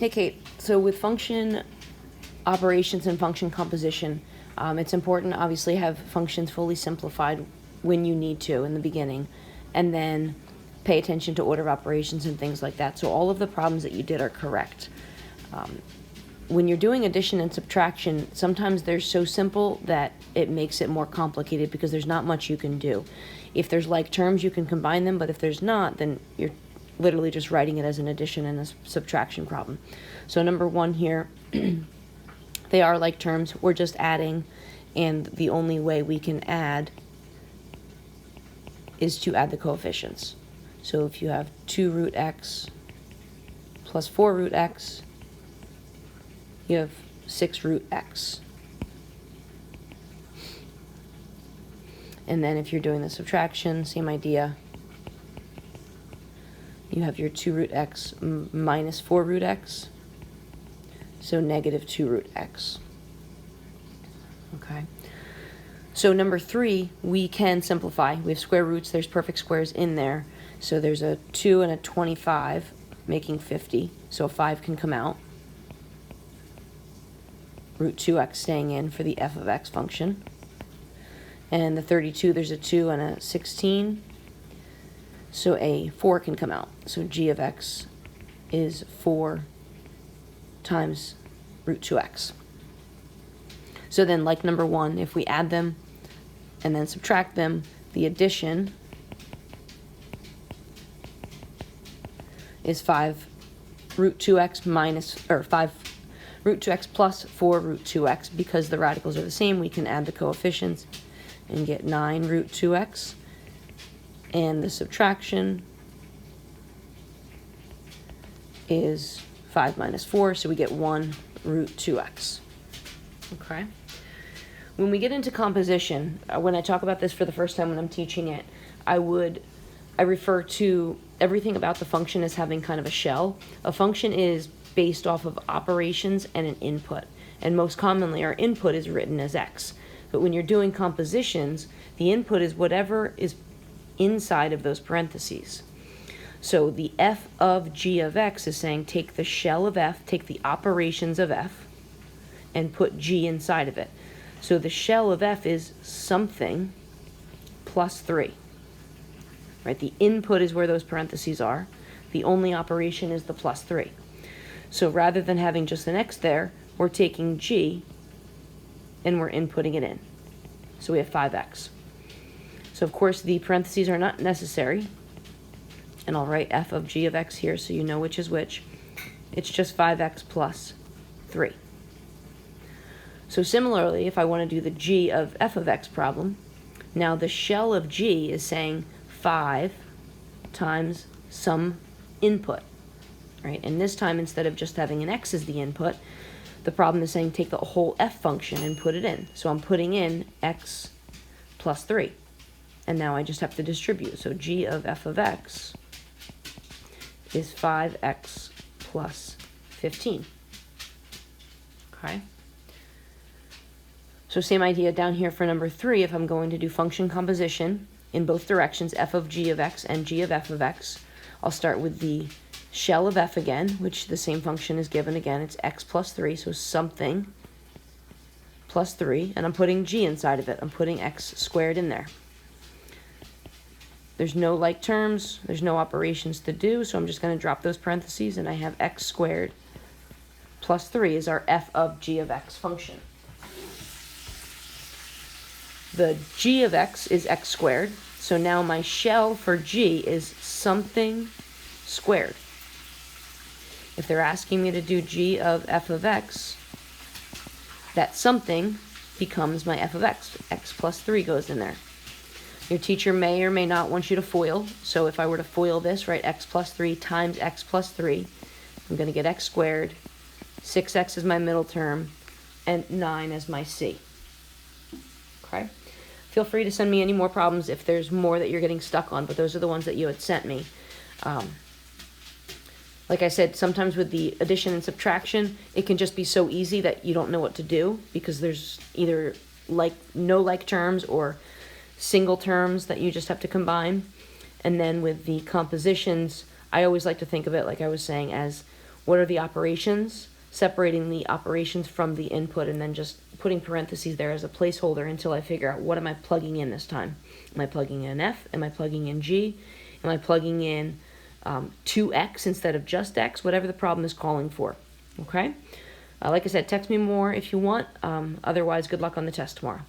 Hey Kate, so with function operations and function composition, it's important obviously have functions fully simplified when you need to in the beginning, and then pay attention to order of operations and things like that. So all of the problems that you did are correct. When you're doing addition and subtraction, sometimes they're so simple that it makes it more complicated because there's not much you can do. If there's like terms, you can combine them, but if there's not, then you're literally just writing it as an addition and a subtraction problem. So number one here, they are like terms. We're just adding, and the only way we can add is to add the coefficients. So if you have 2 root x plus 4 root x, you have 6 root x. And then if you're doing the subtraction, same idea. You have your 2 root x minus 4 root x, so negative 2 root x. Okay. So number 3, we can simplify. We have square roots, there's perfect squares in there. So there's a 2 and a 25, making 50. So a 5 can come out. Root 2x staying in for the f of x function. And the 32, there's a 2 and a 16. So a 4 can come out. So g of x is 4 times root 2x. So then, like number 1, if we add them and then subtract them, the addition is 5 root 2x minus, or 5 root 2x plus 4 root 2x. Because the radicals are the same, we can add the coefficients and get 9 root 2x. And the subtraction is 5 minus 4, so we get 1 root 2x. Okay? When we get into composition, when I talk about this for the first time when I'm teaching it, I refer to everything about the function as having kind of a shell. A function is based off of operations and an input. And most commonly, our input is written as x. But when you're doing compositions, the input is whatever is inside of those parentheses. So the f of g of x is saying take the shell of f, take the operations of f, and put g inside of it. So the shell of f is something plus 3. Right? The input is where those parentheses are. The only operation is the plus 3. So rather than having just an x there, we're taking g and we're inputting it in. So we have 5x. So of course the parentheses are not necessary. And I'll write f of g of x here so you know which is which. It's just 5x plus 3. So similarly, if I want to do the g of f of x problem, now the shell of g is saying 5 times some input, right? And this time, instead of just having an x as the input, the problem is saying take the whole f function and put it in. So I'm putting in x plus 3. And now I just have to distribute. So g of f of x is 5x plus 15. Okay? So same idea down here for number 3. If I'm going to do function composition in both directions, f of g of x and g of f of x, I'll start with the shell of f again, which the same function is given again. It's x plus 3, so something plus 3. And I'm putting g inside of it. I'm putting x squared in there. There's no like terms, there's no operations to do, so I'm just going to drop those parentheses, and I have x squared plus 3 is our f of g of x function. The g of x is x squared, so now my shell for g is something squared. If they're asking me to do g of f of x, that something becomes my f of x. X plus 3 goes in there. Your teacher may or may not want you to FOIL. So if I were to FOIL this, write x plus 3 times x plus 3, I'm going to get x squared, 6x is my middle term, and 9 as my c. Okay? Feel free to send me any more problems if there's more that you're getting stuck on, but those are the ones that you had sent me. Like I said, sometimes with the addition and subtraction, it can just be so easy that you don't know what to do because there's either no like terms or single terms that you just have to combine. And then with the compositions, I always like to think of it, like I was saying, as what are the operations, separating the operations from the input, and then just putting parentheses there as a placeholder until I figure out what am I plugging in this time. Am I plugging in F? Am I plugging in G? Am I plugging in 2x instead of just x? Whatever the problem is calling for. Okay? Like I said, text me more if you want. Otherwise, good luck on the test tomorrow.